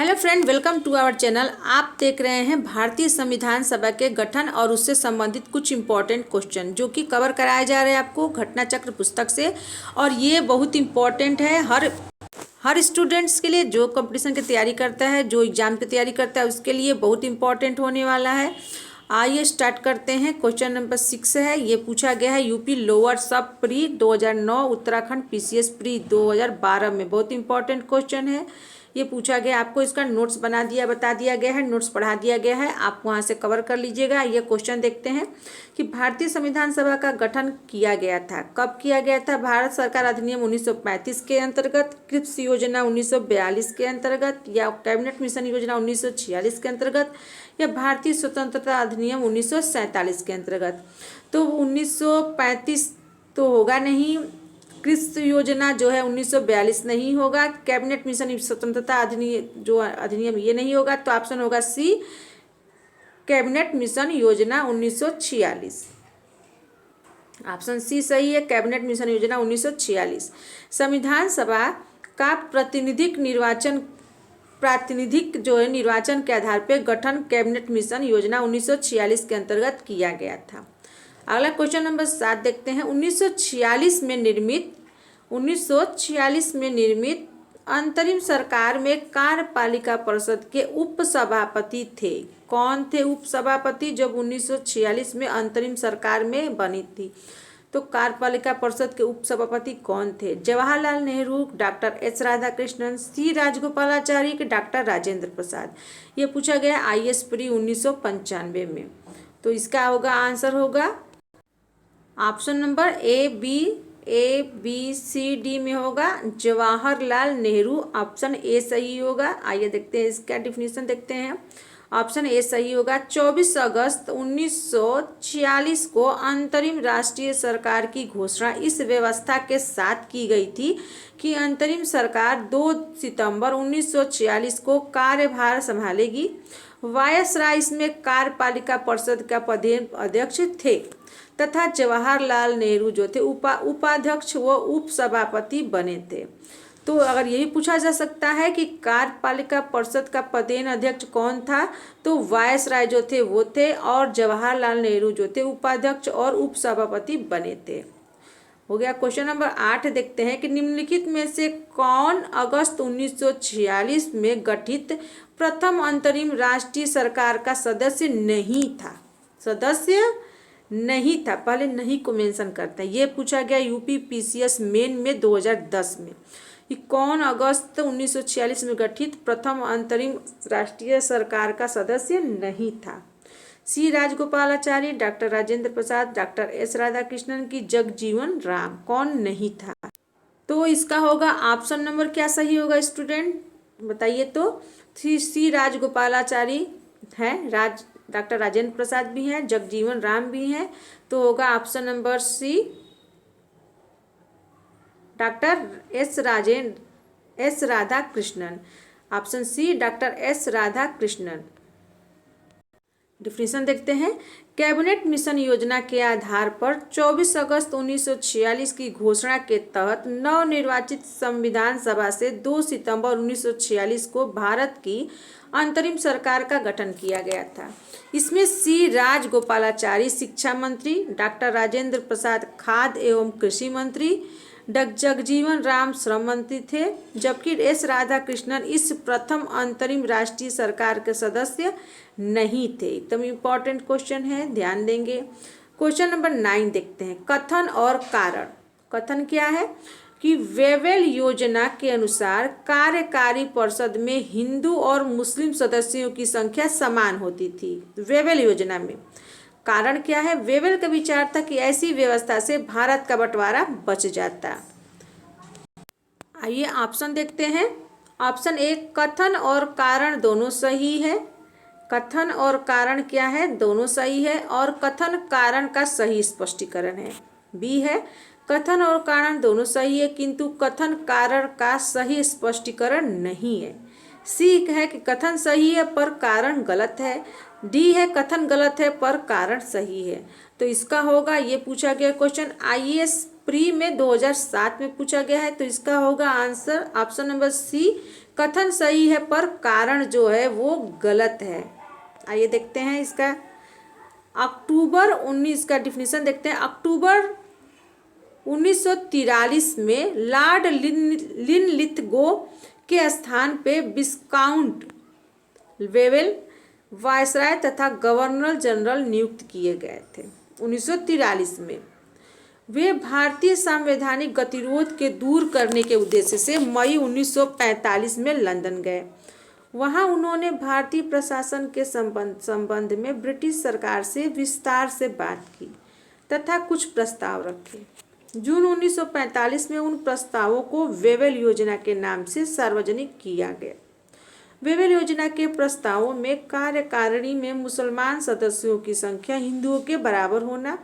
Hello friend, welcome to our channel. आप देख रहे हैं भारतीय संविधान सभा के गठन और उससे संबंधित कुछ इम्पोर्टेंट क्वेश्चन जो कि कवर कराए जा रहे हैं आपको घटना चक्र पुस्तक से। और ये बहुत इम्पोर्टेंट है हर स्टूडेंट्स के लिए, जो कंपटीशन की तैयारी करता है, जो एग्ज़ाम की तैयारी करता है, उसके लिए बहुत इंपॉर्टेंट होने वाला है। आइए स्टार्ट करते हैं। क्वेश्चन नंबर 6 है। ये पूछा गया है यूपी लोअर सब प्री 2009, उत्तराखंड पीसीएस प्री 2012 में। बहुत इंपॉर्टेंट क्वेश्चन है। ये पूछा गया, आपको इसका नोट्स बता दिया गया है, नोट्स पढ़ा दिया गया है, आप वहाँ से कवर कर लीजिएगा। ये क्वेश्चन देखते हैं कि भारतीय संविधान सभा का गठन किया गया था, कब किया गया था? भारत सरकार अधिनियम 1935 के अंतर्गत, क्रिप्स योजना 1942 के अंतर्गत, या कैबिनेट मिशन योजना 1946 के अंतर्गत, या भारतीय स्वतंत्रता अधिनियम 1947 के अंतर्गत। तो 1935 तो होगा नहीं, क्रिप्स योजना जो है 1942 नहीं होगा, कैबिनेट मिशन स्वतंत्रता अधिनियम ये नहीं होगा। तो ऑप्शन होगा सी, कैबिनेट मिशन योजना 1946। ऑप्शन सी सही है, कैबिनेट मिशन योजना 1946। संविधान सभा का प्रातिनिधिक जो है निर्वाचन के आधार पर गठन कैबिनेट मिशन योजना 1946 के अंतर्गत किया गया था। अगला क्वेश्चन नंबर 7 देखते हैं। 1946 में निर्मित अंतरिम सरकार में कार्यपालिका परिषद के उपसभापति थे। कौन थे उपसभापति जब 1946 में अंतरिम सरकार में बनी थी? तो कार्यपालिका परिषद के उपसभापति कौन थे? जवाहरलाल नेहरू, डॉक्टर एस राधाकृष्णन, सी राजगोपालाचारी के डॉक्टर राजेंद्र प्रसाद। ये पूछा गया आईएएस प्री 1995 में। तो इसका होगा आंसर होगा option number A B C D में होगा जवाहरलाल नेहरू। ऑप्शन ए सही होगा। आइए देखते हैं इसका डिफिनीशन देखते हैं। ऑप्शन ए सही होगा। 24 अगस्त 1946 को अंतरिम राष्ट्रीय सरकार की घोषणा इस व्यवस्था के साथ की गई थी कि अंतरिम सरकार 2 सितंबर 1946 को कार्यभार संभालेगी। वायसराय इसमें कार्यपालिका परिषद का अध्यक्ष थे तथा जवाहरलाल नेहरू जो थे उपाध्यक्ष व उपसभापति बने थे। तो अगर यही पूछा जा सकता है कि कार्यपालिका परिषद का पदेन अध्यक्ष कौन था, तो वायसराय जो थे वो थे, और जवाहरलाल नेहरू जो थे उपाध्यक्ष और उपसभापति बने थे। हो गया। क्वेश्चन नंबर 8 देखते हैं कि निम्नलिखित में से कौन अगस्त 1946 में गठित प्रथम अंतरिम राष्ट्रीय सरकार का सदस्य नहीं था? पहले नहीं को मेंशन करते हैं। ये पूछा गया यूपी पीसीएस मेन में 2010 में कि कौन अगस्त 1946 में गठित प्रथम अंतरिम राष्ट्रीय सरकार का सदस्य नहीं था? सी Rajagopalachari, doctor Rajendra Prasad, doctor S Radhakrishnan की जगजीवन राम। कौन नहीं था? तो इसका होगा ऑप्शन नंबर क्या सही होगा स्टूडेंट, बताइए। तो सी राजगोपालाचारी है, डॉक्टर राजेंद्र प्रसाद भी हैं, जगजीवन राम भी हैं। तो होगा option number C, doctor S Radhakrishnan. Option C, doctor S Radhakrishnan. Definition देखते हैं। कैबिनेट मिशन योजना के आधार पर 24 अगस्त 1946 की घोषणा के तहत नवनिर्वाचित संविधान सभा से 2 सितंबर 1946 को भारत की अंतरिम सरकार का गठन किया गया था। इसमें सी राजगोपालाचारी शिक्षा मंत्री, डॉक्टर राजेंद्र प्रसाद खाद्य एवं कृषि मंत्री, जगजीवन राम श्रम मंत्री थे, जबकि एस राधाकृष्णन इस प्रथम अंतरिम राष्ट्रीय सरकार के सदस्य नहीं थे। एकदम इम्पॉर्टेंट क्वेश्चन है, ध्यान देंगे। क्वेश्चन नंबर 9 देखते हैं। कथन और कारण। कथन क्या है कि वेवेल योजना के अनुसार कार्यकारी परिषद में हिंदू और मुस्लिम सदस्यों की संख्या समान होती थी वेवेल योजना में। कारण क्या है? वेवेल का विचार था कि ऐसी व्यवस्था से भारत का बंटवारा बच जाता। आइए ऑप्शन देखते हैं। ऑप्शन ए, कथन और कारण दोनों सही है। कथन और कारण क्या है? दोनों सही है, और कथन कारण का सही स्पष्टीकरण है। बी है, कथन और कारण दोनों सही है किंतु कथन कारण का सही स्पष्टीकरण नहीं है। सी है कि कथन सही है पर कारण गलत है। डी है कथन गलत है पर कारण सही है। तो इसका होगा, ये पूछा गया क्वेश्चन आईएएस प्री में 2007 में पूछा गया है। तो इसका होगा आंसर ऑप्शन नंबर सी, कथन सही है पर कारण जो है वो गलत है। आइए देखते हैं इसका। अक्टूबर 19 का डिफिनीशन देखते हैं। अक्टूबर 1943 में लॉर्ड लिनलिथगो के स्थान पे विस्काउंट वेवेल वायसराय तथा गवर्नर जनरल नियुक्त किए गए थे 1943 में। वे भारतीय संवैधानिक गतिरोध के दूर करने के उद्देश्य से मई 1945 में लंदन गए। वहां उन्होंने भारतीय प्रशासन के संबंध में ब्रिटिश सरकार से विस्तार से बात की तथा कुछ प्रस्ताव रखे। जून 1945 में उन प्रस्तावों को वेवेल योजना के नाम से सार्वजनिक किया गया। वेवेल योजना के प्रस्तावों में कार्यकारिणी में मुसलमान सदस्यों की संख्या हिंदुओं के बराबर होना,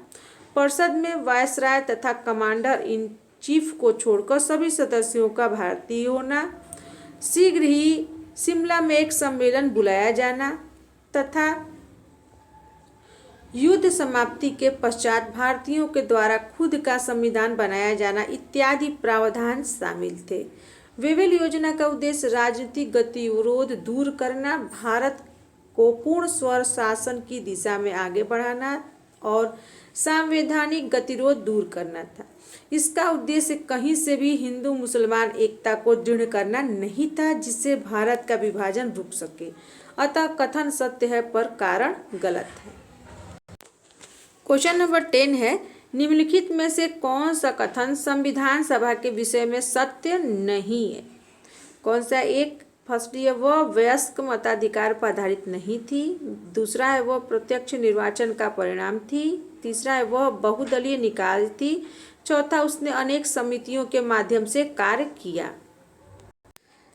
परिषद में वायसराय तथा कमांडर इन चीफ को छोड़कर सभी सदस्यों का भारतीय होना, शीघ्र ही शिमला में एक सम्मेलन बुलाया जाना तथा युद्ध समाप्ति के पश्चात भारतीयों के द्वारा खुद का संविधान बनाया जाना इत्यादि प्रावधान शामिल थे। वेवेल योजना का उद्देश्य राजनीतिक गतिरोध दूर करना, भारत को पूर्ण स्वशासन की दिशा में आगे बढ़ाना और संवैधानिक गतिरोध दूर करना था। इसका उद्देश्य कहीं से भी हिंदू मुसलमान एकता को दृढ़ करना नहीं था जिससे भारत का विभाजन रुक सके। अतः कथन सत्य है पर कारण गलत है। क्वेश्चन नंबर 10 है, निम्नलिखित में से कौन सा कथन संविधान सभा के विषय में सत्य नहीं है? कौन सा? एक, फर्स्ट है वह वयस्क मताधिकार पर आधारित नहीं थी। दूसरा है वह प्रत्यक्ष निर्वाचन का परिणाम थी। तीसरा है वह बहुदलीय निकाय थी। चौथा, उसने अनेक समितियों के माध्यम से कार्य किया।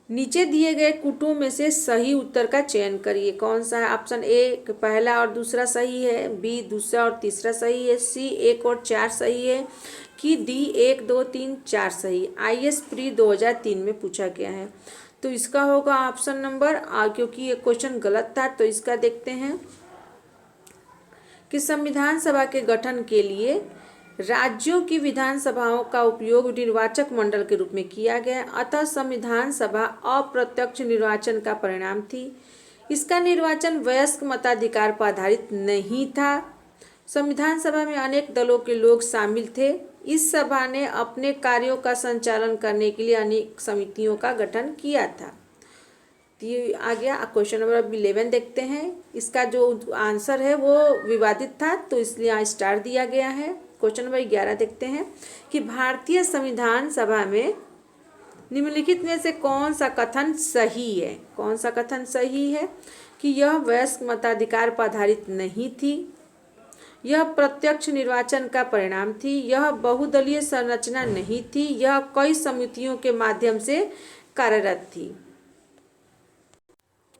नीचे दिए गए कूटों में से सही उत्तर का चयन करिए। कौन सा है? ऑप्शन ए पहला और दूसरा सही है, बी दूसरा और तीसरा सही है, सी 1 और 4 सही है, कि डी 1, 2, 3, 4 सही। IAS प्री 2003 में पूछा गया है। तो इसका होगा ऑप्शन नंबर क्योंकि ये क्वेश्चन गलत था तो इसका देखते हैं कि संविधान सभा के गठन के लिए राज्यों की विधानसभाओं का उपयोग निर्वाचक मंडल के रूप में किया गया, अतः संविधान सभा अप्रत्यक्ष निर्वाचन का परिणाम थी। इसका निर्वाचन वयस्क मताधिकार पर आधारित नहीं था। संविधान सभा में अनेक दलों के लोग शामिल थे। इस सभा ने अपने कार्यों का संचालन करने के लिए अनेक समितियों का गठन किया था। ये आ गया। क्वेश्चन नंबर 11 देखते हैं। इसका जो आंसर है वो विवादित था तो इसलिए यहाँ स्टार दिया गया है। क्वेश्चन नंबर 11 देखते हैं कि भारतीय संविधान सभा में निम्नलिखित में से कौन सा कथन सही है? कौन सा कथन सही है? कि यह वयस्क मताधिकार पर आधारित नहीं थी, यह प्रत्यक्ष निर्वाचन का परिणाम थी, यह बहुदलीय संरचना नहीं थी, यह कई समितियों के माध्यम से कार्यरत थी।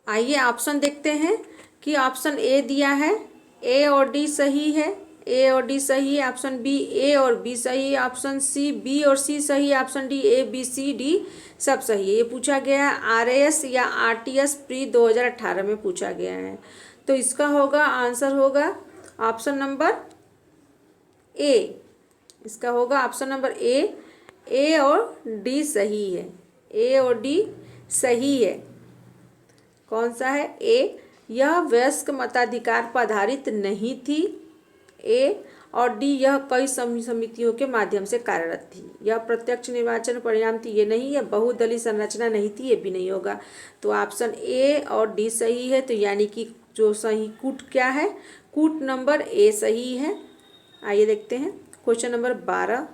आइए ऑप्शन देखते हैं कि ऑप्शन ए दिया है, ए और डी सही है, ए और डी सही है। ऑप्शन बी ए और बी सही है। ऑप्शन सी बी और सी सही है। Option D A B C D सब सही है। ये पूछा गया है RAS या RTS प्री 2018 में पूछा गया है। तो इसका होगा आंसर होगा ऑप्शन नंबर ए। इसका होगा ऑप्शन नंबर ए और डी सही है। ए और डी सही है। कौन सा है? ए, यह वयस्क मताधिकार पर आधारित नहीं थी। ए और डी, यह कई समितियों के माध्यम से कार्यरत थी। यह प्रत्यक्ष निर्वाचन परिणाम थी, ये नहीं है। बहुदलीय संरचना नहीं थी, ये भी नहीं होगा। तो ऑप्शन ए और डी सही है। तो यानी कि जो सही कूट क्या है? कूट नंबर ए सही है। आइए देखते हैं क्वेश्चन नंबर 12।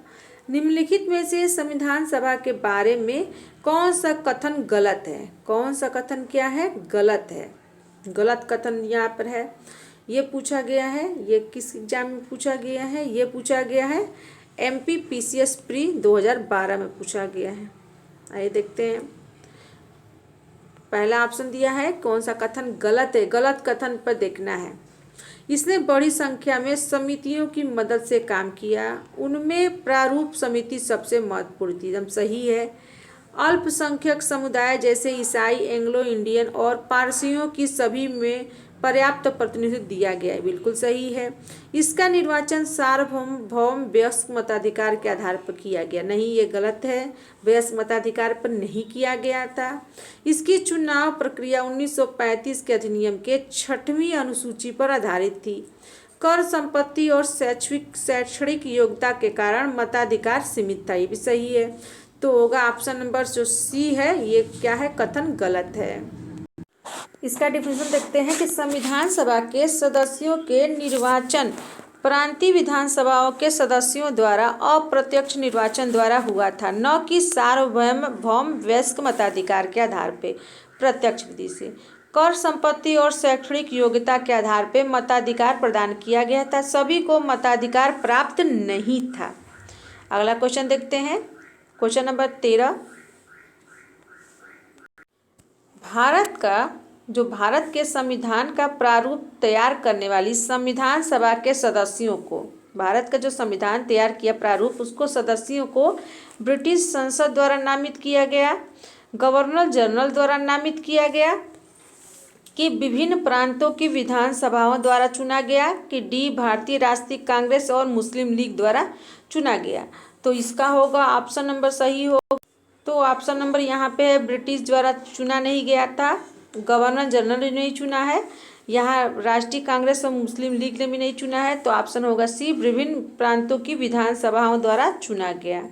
निम्नलिखित में से संविधान सभा के बारे में कौन सा कथन गलत है? कौन सा कथन क्या है? गलत है। गलत कथन यहाँ पर है। ये पूछा गया है। ये किस एग्जाम में पूछा गया है? ये पूछा गया है MP PCS प्री 2012 में पूछा गया है। आइए देखते हैं। पहला ऑप्शन दिया है कौन सा कथन गलत है? गलत कथन पर देखना है। इसने बड़ी संख्या में समितियों की मदद से काम किया, उनमें प्रारूप समिति सबसे महत्वपूर्ण थी। एकदम सही है। अल्पसंख्यक समुदाय जैसे ईसाई, एंग्लो इंडियन और पारसियों की सभी में पर्याप्त प्रतिनिधित्व दिया गया है, बिल्कुल सही है। इसका निर्वाचन सार्वभौम वयस्क मताधिकार के आधार पर किया गया, नहीं, ये गलत है, वयस्क मताधिकार पर नहीं किया गया था। इसकी चुनाव प्रक्रिया 1935 के अधिनियम के 6वीं अनुसूची पर आधारित थी। कर, संपत्ति और शैक्षणिक योग्यता के कारण मताधिकार सीमित था, ये भी सही है। तो होगा ऑप्शन नंबर जो सी है, ये क्या है, कथन गलत है। इसका डिफिनेशन देखते हैं कि संविधान सभा के सदस्यों के निर्वाचन प्रांतीय विधानसभाओं के सदस्यों द्वारा अप्रत्यक्ष निर्वाचन द्वारा हुआ था, न कि सार्वभौम वयस्क मताधिकार के आधार पर प्रत्यक्ष विधि से। कर, संपत्ति और शैक्षणिक योग्यता के आधार पर मताधिकार प्रदान किया गया था, सभी को मताधिकार प्राप्त नहीं था। अगला क्वेश्चन देखते हैं, क्वेश्चन नंबर 13। भारत के संविधान का प्रारूप तैयार करने वाली संविधान सभा के सदस्यों को, भारत का जो संविधान तैयार किया प्रारूप, उसको सदस्यों को ब्रिटिश संसद द्वारा नामित किया गया, गवर्नर जनरल द्वारा नामित किया गया, कि विभिन्न प्रांतों की विधानसभाओं द्वारा चुना गया, कि डी भारतीय राष्ट्रीय कांग्रेस और मुस्लिम लीग द्वारा चुना गया। तो इसका होगा ऑप्शन नंबर सही होगा। तो ऑप्शन नंबर यहाँ पे है, ब्रिटिश द्वारा चुना नहीं गया था, गवर्नर जनरल ने नहीं चुना है, यहाँ राष्ट्रीय कांग्रेस और मुस्लिम लीग ने भी नहीं चुना है। तो ऑप्शन होगा सी, विभिन्न प्रांतों की विधानसभाओं द्वारा चुना गया।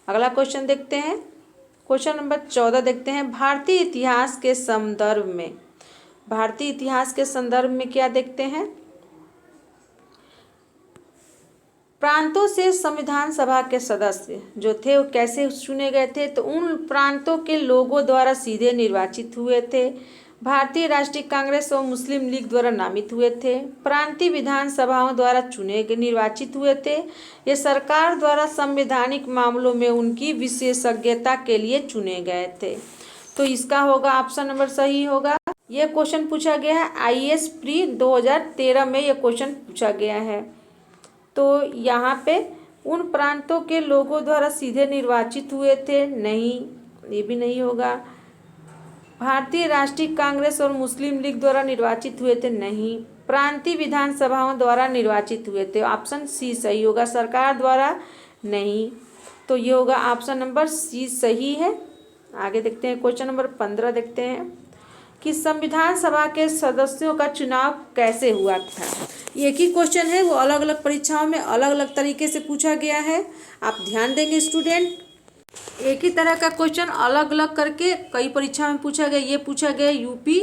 अगला क्वेश्चन देखते हैं, क्वेश्चन नंबर 14 देखते हैं। भारतीय इतिहास के संदर्भ में क्या देखते हैं, प्रांतों से संविधान सभा के सदस्य जो थे वो कैसे चुने गए थे, तो उन प्रांतों के लोगों द्वारा सीधे निर्वाचित हुए थे, भारतीय राष्ट्रीय कांग्रेस और मुस्लिम लीग द्वारा नामित हुए थे, प्रांतीय विधानसभाओं द्वारा निर्वाचित हुए थे, ये सरकार द्वारा संवैधानिक मामलों में उनकी विशेषज्ञता के लिए चुने गए थे। तो इसका होगा ऑप्शन नंबर सही होगा। यह क्वेश्चन पूछा गया है आईएएस प्री 2013 में, यह क्वेश्चन पूछा गया है। तो यहाँ पे उन प्रांतों के लोगों द्वारा सीधे निर्वाचित हुए थे, नहीं, ये भी नहीं होगा। भारतीय राष्ट्रीय कांग्रेस और मुस्लिम लीग द्वारा निर्वाचित हुए थे, नहीं। प्रांतीय विधानसभाओं द्वारा निर्वाचित हुए थे, ऑप्शन सी सही होगा, सरकार द्वारा नहीं। तो ये होगा ऑप्शन नंबर सी सही है। आगे देखते हैं, क्वेश्चन नंबर 15 देखते हैं कि संविधान सभा के सदस्यों का चुनाव कैसे हुआ था। एक ही क्वेश्चन है, वो अलग अलग परीक्षाओं में अलग अलग तरीके से पूछा गया है, आप ध्यान देंगे स्टूडेंट। एक ही तरह का क्वेश्चन अलग अलग करके कई परीक्षा में पूछा गया। ये पूछा गया यूपी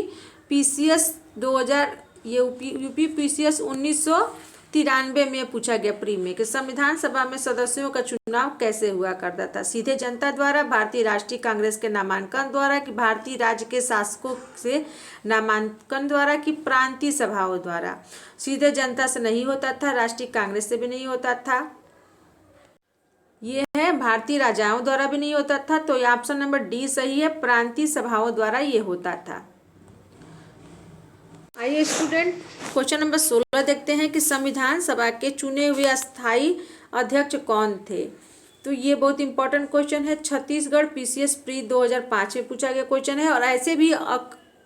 पीसीएस 2000, ये यूपी पीसीएस 1993 में पूछा गया प्री में कि संविधान सभा में सदस्यों का चुनाव कैसे हुआ करता था, सीधे जनता द्वारा, भारतीय राष्ट्रीय कांग्रेस के नामांकन द्वारा, कि भारतीय राज्य के शासकों से नामांकन द्वारा, कि प्रांतीय सभाओं द्वारा। सीधे जनता से नहीं होता था, राष्ट्रीय कांग्रेस से भी नहीं होता था, ये है भारतीय राजाओं द्वारा भी नहीं होता था। तो ये ऑप्शन नंबर डी सही है, प्रांतीय सभाओं द्वारा ये होता था। आइए स्टूडेंट, क्वेश्चन नंबर 16 देखते हैं कि संविधान सभा के चुने हुए अस्थायी अध्यक्ष कौन थे। तो ये बहुत इंपॉर्टेंट क्वेश्चन है, छत्तीसगढ़ पीसीएस प्री 2005 में पूछा गया क्वेश्चन है, और ऐसे भी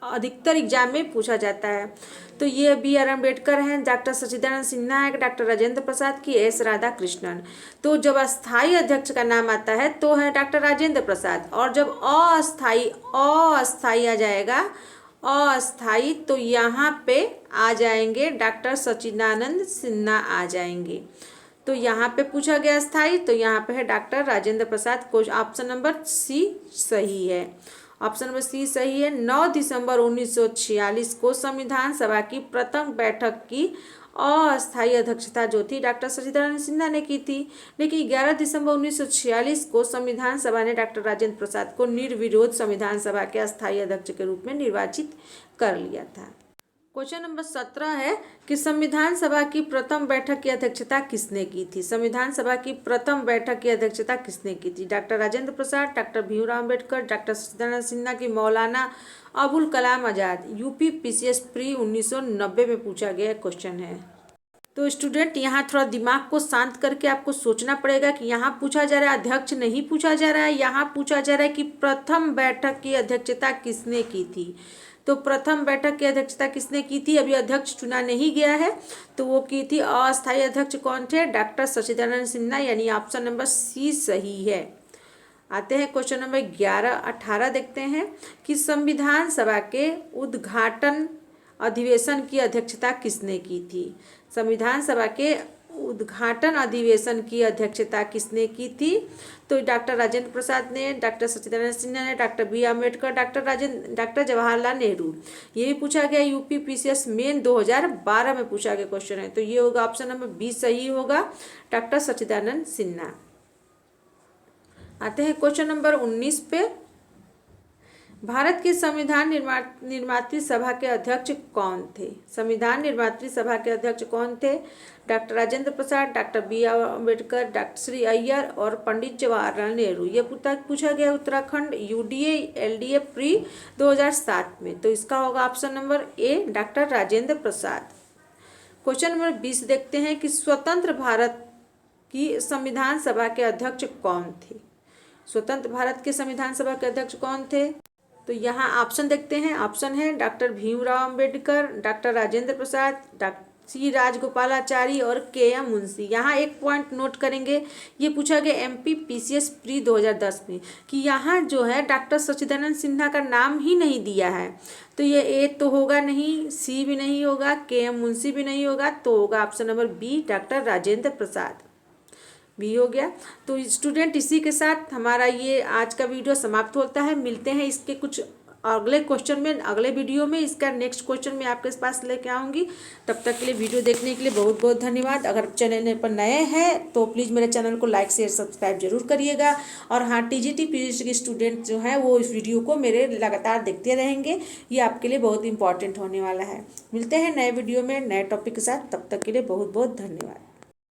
अधिकतर एग्जाम में पूछा जाता है। तो ये BR अम्बेडकर हैं, डॉक्टर सच्चिदानंद सिन्हा है, डॉक्टर राजेंद्र प्रसाद की S राधाकृष्णन। तो जब अस्थायी अध्यक्ष का नाम आता है तो है डॉक्टर राजेंद्र प्रसाद, और जब अस्थायी आ जाएगा, अस्थायी, तो यहाँ पे आ जाएंगे डॉक्टर सच्चिदानंद सिन्हा आ जाएंगे। तो यहाँ पे पूछा गया स्थायी, तो यहाँ पे है डॉक्टर राजेंद्र प्रसाद। ऑप्शन नंबर सी सही है, ऑप्शन नंबर सी सही है। 9 दिसंबर 1946 को संविधान सभा की प्रथम बैठक की अस्थायी अध्यक्षता जो थी डॉक्टर सच्चिदानंद सिन्हा ने की थी, लेकिन 11 दिसंबर 1946 को संविधान सभा ने डॉक्टर राजेंद्र प्रसाद को निर्विरोध संविधान सभा के अस्थायी अध्यक्ष के रूप में निर्वाचित कर लिया था। क्वेश्चन नंबर 17 है कि संविधान सभा की प्रथम बैठक की अध्यक्षता किसने की थी। संविधान सभा की प्रथम बैठक की अध्यक्षता किसने की थी। Doctor Rajendra Prasad, doctor Bhimrao Ambedkar, doctor Sachchidanand Sinha की Maulana Abul Kalam Azad. UP PCS pre 1990 में पूछा गया क्वेश्चन है। तो स्टूडेंट यहाँ थोड़ा दिमाग को शांत करके आपको सोचना पड़ेगा कि यहाँ पूछा जा रहा है, अध्यक्ष नहीं पूछा जा रहा है, यहाँ पूछा जा रहा है कि प्रथम बैठक की अध्यक्षता किसने की थी। तो प्रथम बैठक की अध्यक्षता किसने की थी, अभी अध्यक्ष चुना नहीं गया है, तो वो की थी अस्थायी अध्यक्ष कौन थे, डॉक्टर सच्चिदानंद सिन्हा, यानी ऑप्शन नंबर सी सही है। आते हैं क्वेश्चन नंबर 11-18 देखते हैं कि संविधान सभा के उद्घाटन अधिवेशन की अध्यक्षता किसने की थी। संविधान सभा के उद्घाटन अधिवेशन की अध्यक्षता किसने की थी, तो डॉक्टर राजेंद्र प्रसाद ने, डॉक्टर सच्चिदानंद सिन्हा ने, doctor B Ambedkar, doctor Jawaharlal Nehru. ये भी पूछा गया यूपी पीसीएस मेन 2012 में पूछा गया क्वेश्चन है, तो ये होगा ऑप्शन नंबर बी सही होगा, डॉक्टर सच्चिदानंद सिन्हा। आते हैं क्वेश्चन नंबर 19 पे। भारत की संविधान निर्मात्री सभा के अध्यक्ष कौन थे। संविधान निर्मात्री सभा के अध्यक्ष कौन थे, doctor Rajendra Prasad, doctor B Ambedkar, doctor Shri Iyer और पंडित जवाहरलाल नेहरू। ये पूछा गया उत्तराखंड यूडीए एलडीए प्री 2007 में, तो इसका होगा ऑप्शन नंबर ए, डॉक्टर राजेंद्र प्रसाद। क्वेश्चन नंबर 20 देखते हैं कि स्वतंत्र भारत की संविधान सभा के अध्यक्ष कौन थे। स्वतंत्र भारत के संविधान सभा के अध्यक्ष कौन थे, तो यहाँ ऑप्शन देखते हैं। ऑप्शन है doctor Bhimrao Ambedkar, doctor Rajendra Prasad, doctor C Rajagopalachari और के एम मुंशी। यहाँ एक पॉइंट नोट करेंगे, ये पूछा गया एमपी पीसीएस प्री 2010 में कि यहाँ जो है डॉक्टर सच्चिदानंद सिन्हा का नाम ही नहीं दिया है, तो ये ए तो होगा नहीं, सी भी नहीं होगा, के एम मुंशी भी नहीं होगा, तो होगा option number B, doctor Rajendra Prasad भी हो गया। तो स्टूडेंट इसी के साथ हमारा ये आज का वीडियो समाप्त होता है। मिलते हैं इसके कुछ अगले क्वेश्चन में, अगले वीडियो में। इसका नेक्स्ट क्वेश्चन मैं आपके पास लेके आऊँगी। तब तक के लिए वीडियो देखने के लिए बहुत बहुत धन्यवाद। अगर चैनल पर नए हैं तो प्लीज़ मेरे चैनल को लाइक शेयर सब्सक्राइब जरूर करिएगा। और हाँ, टीजीटी पीजी के स्टूडेंट जो हैं वो इस वीडियो को मेरे लगातार देखते रहेंगे, ये आपके लिए बहुत इंपॉर्टेंट होने वाला है। मिलते हैं नए वीडियो में नए टॉपिक के साथ, तब तक के लिए बहुत बहुत धन्यवाद।